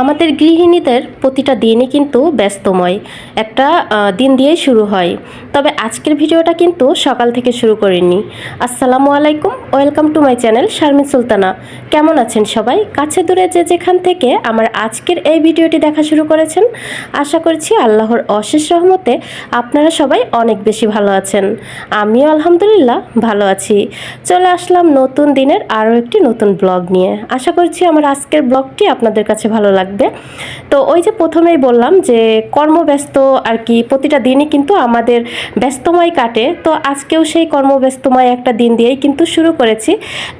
আমাদের গৃহিণীদের প্রতিটা দিনই কিন্তু ব্যস্তময় একটা দিন দিয়েই শুরু হয়। তবে আজকের ভিডিওটা কিন্তু সকাল থেকে শুরু করিনি। আসসালামু আলাইকুম, welcome to my channel Sharmin Sultana. কেমন আছেন সবাই? কাছে দূরে যে যেখান থেকে আমার আজকের এই ভিডিওটি দেখা শুরু করেছেন, আশা করছি আল্লাহর অশেষ রহমতে আপনারা সবাই অনেক বেশি ভালো আছেন। আমিও আলহামদুলিল্লাহ ভালো আছি। চলে আসলাম নতুন দিনের আরও একটি নতুন ব্লগ নিয়ে। আশা করছি আমার আজকের ব্লগটি আপনাদের কাছে ভালো লাগবে। তো ওই যে প্রথমেই বললাম যে কর্মব্যস্ত আর কি, প্রতিটা দিনই কিন্তু আমাদের ব্যস্তময় কাটে। তো আজকেও সেই কর্মব্যস্তময় একটা দিন দিয়েই কিন্তু শুরু করেছি।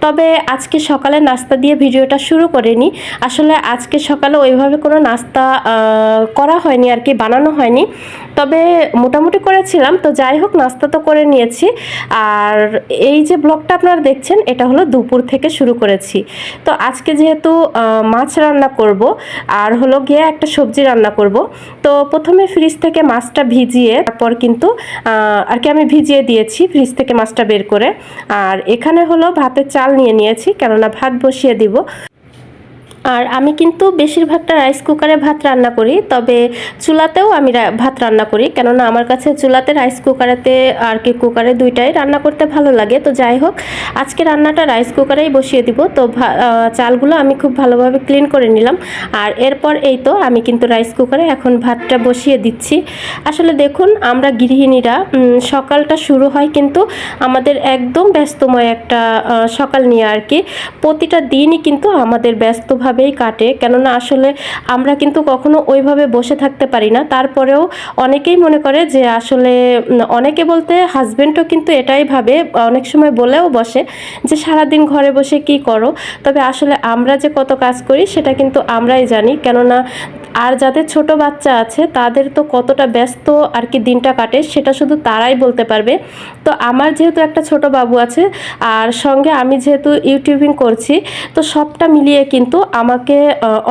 তবে আজকে সকালে নাস্তা দিয়ে ভিডিওটা শুরু করিনি। আসলে আজকে সকালে ওইভাবে কোনো নাস্তা করা হয়নি আর কি, বানানো হয়নি। তবে মোটামুটি করেছিলাম। তো যাই হোক, নাস্তা তো করে নিয়েছি। আর এই যে ব্লগটা আপনারা দেখছেন, এটা হলো দুপুর থেকে শুরু করেছি। তো আজকে যেহেতু মাছ রান্না করব আর হলো গিয়ে একটা সবজি রান্না করব, তো প্রথমে ফ্রিজ থেকে মাছটা ভিজিয়ে তারপর কিন্তু আর কি আমি ভিজিয়ে দিয়েছি ফ্রিজ থেকে মাছটা বের করে। আর এখানে হলো ভাতের চাল নিয়ে নিয়েছি, কেননা ভাত বসিয়ে দিব। আর আমি কিন্তু বেশিরভাগটা রাইস কুকারে ভাত রান্না করি, তবে চুলাতেও আমি ভাত রান্না করি, কেননা আমার কাছে চুলাতে রাইস কুকারেতে আর কি কুকারে দুইটাই রান্না করতে ভালো লাগে। তো যাই হোক, আজকে রান্নাটা রাইস কুকারেই বসিয়ে দিব। তো চালগুলো আমি খুব ভালোভাবে ক্লিন করে নিলাম। আর এরপর এই তো আমি কিন্তু রাইস কুকারে এখন ভাতটা বসিয়ে দিচ্ছি। আসলে দেখুন, আমরা গৃহিণীরা সকালটা শুরু হয় কিন্তু আমাদের একদম ব্যস্তময় একটা সকাল নিয়ে আর কি। প্রতিটা দিনই কিন্তু আমাদের ব্যস্তভাবে কাটে, কেননা আসলে আমরা কিন্তু কখনো ওইভাবে বসে থাকতে পারি না। তারপরেও অনেকেই মনে করে যে আসলে, অনেকে বলতে হাজবেন্ডও কিন্তু এটাই ভাবে, অনেক সময় বলেও বসে যে সারাদিন ঘরে বসে কি করো। তবে আসলে আমরা যে কত কাজ করি সেটা কিন্তু আমরাই জানি, কেননা আর যাদের ছোট বাচ্চা আছে তাদের তো কতটা ব্যস্ত আর কি দিনটা কাটে সেটা শুধু তারাই বলতে পারবে। তো আমার যেহেতু একটা ছোট বাবু আছে আর সঙ্গে আমি যেহেতু ইউটিউবিং করছি, তো সবটা মিলিয়ে কিন্তু আমাকে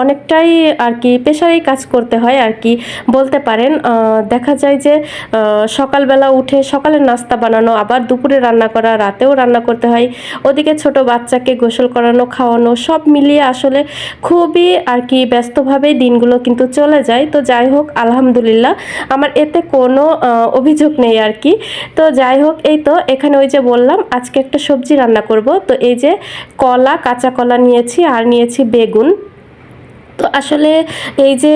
অনেকটাই আর কি প্রেশারেই কাজ করতে হয় আর কি বলতে পারেন। দেখা যায় যে সকালবেলা উঠে সকালের নাস্তা বানানো, আবার দুপুরে রান্না করা, রাতেও রান্না করতে হয়, ওদিকে ছোট বাচ্চাকে গোসল করানো, খাওয়ানো, সব মিলিয়ে আসলে খুবই আর কি ব্যস্তভাবেই দিনগুলো কিন্তু চলে যায়। তো যাই হোক, আলহামদুলিল্লাহ আমার এতে কোনো অভিযোগ নেই আর কি। তো যাই হোক, এই তো এখানে ওই যে বললাম আজকে একটা সবজি রান্না করব। তো এই যে কলা, কাঁচা কলা নিয়েছি আর নিয়েছি বেগুন। তো আসলে এই যে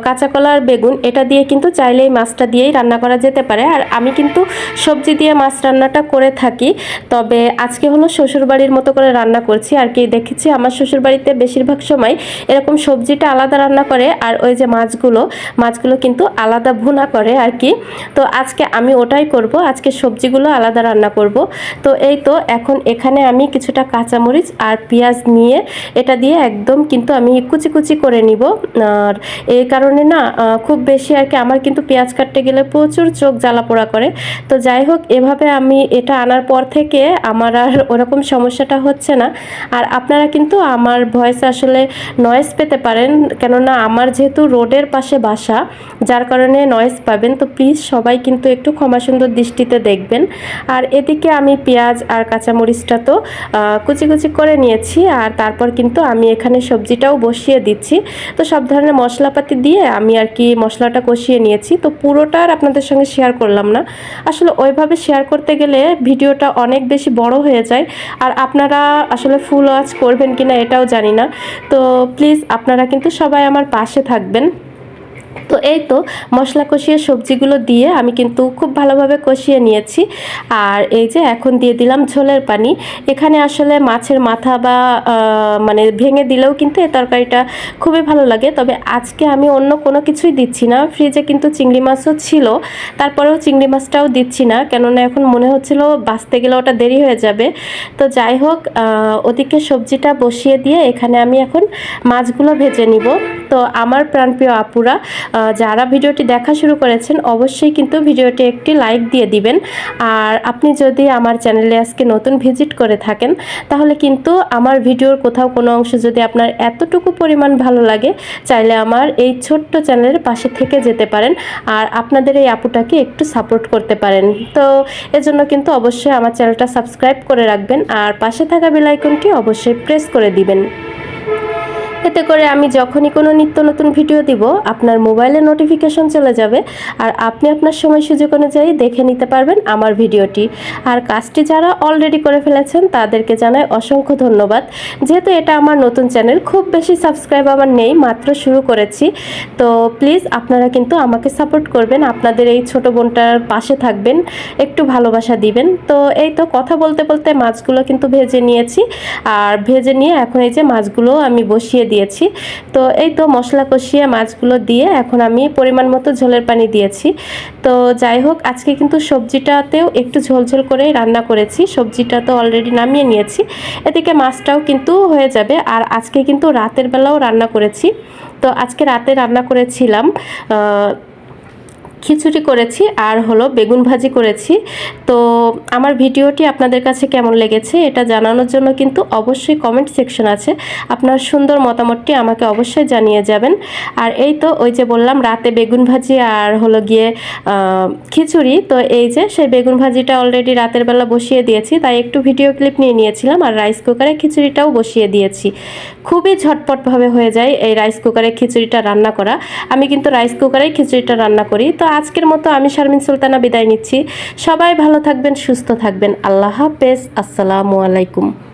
কাঁচা কলা আর বেগুন, এটা দিয়ে কিন্তু চাইলেই মাছটা দিয়েই রান্না করা যেতে পারে। আর আমি কিন্তু সবজি দিয়ে মাছ রান্নাটা করে থাকি, তবে আজকে হলো শ্বশুরবাড়ির মতো করে রান্না করছি আর কি। দেখেছি আমার শ্বশুরবাড়িতে বেশিরভাগ সময় এরকম সবজিটা আলাদা রান্না করে আর ওই যে মাছগুলো কিন্তু আলাদা ভুনা করে আর কি। তো আজকে আমি ওটাই করব, আজকে সবজিগুলো আলাদা রান্না করব। তো এই তো এখন এখানে আমি কিছুটা কাঁচামরিচ আর পেঁয়াজ নিয়ে এটা দিয়ে একদম কিন্তু আমি কুচি কুচি করে নিব। আর এই কারণে না খুব বেশি আর কি আমার কিন্তু পেঁয়াজ কাটতে গেলে প্রচুর চোখ জ্বালা পোড়া করে। তো যাই হোক, এভাবে আমি এটা আনার পর থেকে আমার আর ওরকম সমস্যাটা হচ্ছে না। আর আপনারা কিন্তু আমার ভয়েসে আসলে নয়েজ পেতে পারেন, কেননা আমার যেহেতু রোডের পাশে বাসা, যার কারণে নয়েজ পাবেন। তো প্লিজ সবাই কিন্তু একটু ক্ষমা সুন্দর দৃষ্টিতে দেখবেন। আর এদিকে আমি পেঁয়াজ আর কাঁচামরিচটা তো কুচি কুচি করে নিয়েছি, আর তারপর কিন্তু আমি এখানে সবজিটাও বসিয়ে দিচ্ছি। তো সব ধরনের মশলাপাতি দিয়ে আমি আর কি মশলাটা কষিয়ে নিয়েছি। তো পুরোটা আর আপনাদের সঙ্গে শেয়ার করলাম না, আসলে ওইভাবে শেয়ার করতে গেলে ভিডিওটা অনেক বেশি বড় হয়ে যায়। আর আপনারা আসলে ফুল ওয়াচ করবেন কিনা এটাও জানি না। তো প্লিজ আপনারা কিন্তু সবাই আমার পাশে থাকবেন। তো এই তো মশলা কষিয়ে সবজিগুলো দিয়ে আমি কিন্তু খুব ভালোভাবে কষিয়ে নিয়েছি। আর এই যে এখন দিয়ে দিলাম ঝোলের পানি। এখানে আসলে মাছের মাথা বা মানে ভেঙে দিলেও কিন্তু এই তরকারিটা খুবই ভালো লাগে। তবে আজকে আমি অন্য কোনো কিছুই দিচ্ছি না। ফ্রিজে কিন্তু চিংড়ি মাছও ছিল, তারপরেও চিংড়ি মাছটাও দিচ্ছি না, কেননা এখন মনে হচ্ছিল বাছতে গেলে ওটা দেরি হয়ে যাবে। তো যাই হোক, ওদিকে সবজিটা বসিয়ে দিয়ে এখানে আমি এখন মাছগুলো ভেজে নিব। তো আমার প্রাণপ্রিয় আপুরা যারা ভিডিওটি দেখা শুরু করেছেন, অবশ্যই কিন্তু ভিডিওটি একটি লাইক দিয়ে দিবেন। আর আপনি যদি আমার চ্যানেলে আজকে নতুন ভিজিট করে থাকেন, তাহলে কিন্তু আমার ভিডিওর কোথাও কোনো অংশ যদি আপনার এতটুকু পরিমাণ ভালো লাগে, চাইলে আমার এই ছোট্ট চ্যানেলের পাশে থেকে যেতে পারেন আর আপনাদের এই আপুটাকে একটু সাপোর্ট করতে পারেন। তো এজন্য কিন্তু অবশ্যই আমার চ্যানেলটা সাবস্ক্রাইব করে রাখবেন আর পাশে থাকা বেল আইকনটি অবশ্যই প্রেস করে দিবেন। এতে করে আমি যখনই কোনো নিত্য নতুন ভিডিও দিব আপনার মোবাইলে নোটিফিকেশন চলে যাবে আর আপনি আপনার সময় সুযোগ অনুযায়ী দেখে নিতে পারবেন আমার ভিডিওটি। আর কাজটি যারা অলরেডি করে ফেলেছেন তাদেরকে জানাই অসংখ্য ধন্যবাদ। যেহেতু এটা আমার নতুন চ্যানেল, খুব বেশি সাবস্ক্রাইব আমার নেই, মাত্র শুরু করেছি, তো প্লিজ আপনারা কিন্তু আমাকে সাপোর্ট করবেন, আপনাদের এই ছোট বোনটার পাশে থাকবেন, একটু ভালোবাসা দিবেন। তো এই তো কথা বলতে বলতে মাছগুলো কিন্তু ভেজে নিয়েছি, আর ভেজে নিয়ে এখন এই যে মাছগুলো আমি বসিয়ে দিয়েছি। তো এই তো মশলা কষিয়ে মাছগুলো দিয়ে এখন আমি পরিমাণ মতো ঝোলের পানি দিয়েছি। তো যাই হোক, আজকে কিন্তু সবজিটাতেও একটু ঝোলঝোল করেই রান্না করেছি, সবজিটা তো অলরেডি নামিয়ে নিয়েছি, এদিকে মাছটাও কিন্তু হয়ে যাবে। আর আজকে কিন্তু রাতের বেলাও রান্না করেছি। তো আজকে রাতে রান্না করেছিলাম খিচুড়ি করেছি আর হলো বেগুন ভাজি করেছি। তো আমার ভিডিওটি আপনাদের কাছে কেমন লেগেছে এটা জানানোর জন্য কিন্তু অবশ্যই কমেন্ট সেকশন আছে, আপনার সুন্দর মতামতটি আমাকে অবশ্যই জানিয়ে যাবেন। আর এই তো ওই যে বললাম রাতে বেগুন ভাজি আর হলো গিয়ে খিচুড়ি, তো এই যে সেই বেগুন ভাজিটা অলরেডি রাতের বেলা বসিয়ে দিয়েছি, তাই একটু ভিডিও ক্লিপ নিয়ে নিয়েছিলাম, আর রাইস কুকারে খিচুড়িটাও বসিয়ে দিয়েছি। খুবই ঝটপটভাবে হয়ে যায় এই রাইস কুকারে খিচুড়িটা রান্না করা। আমি কিন্তু রাইস কুকারেই খিচুড়িটা রান্না করি। তো আজকের মতো আমি শারমিন সুলতানা বিদায় নিচ্ছি। সবাই ভালো থাকবেন, সুস্থ থাকবেন। আল্লাহ হাফেজ। আসসালামু আলাইকুম।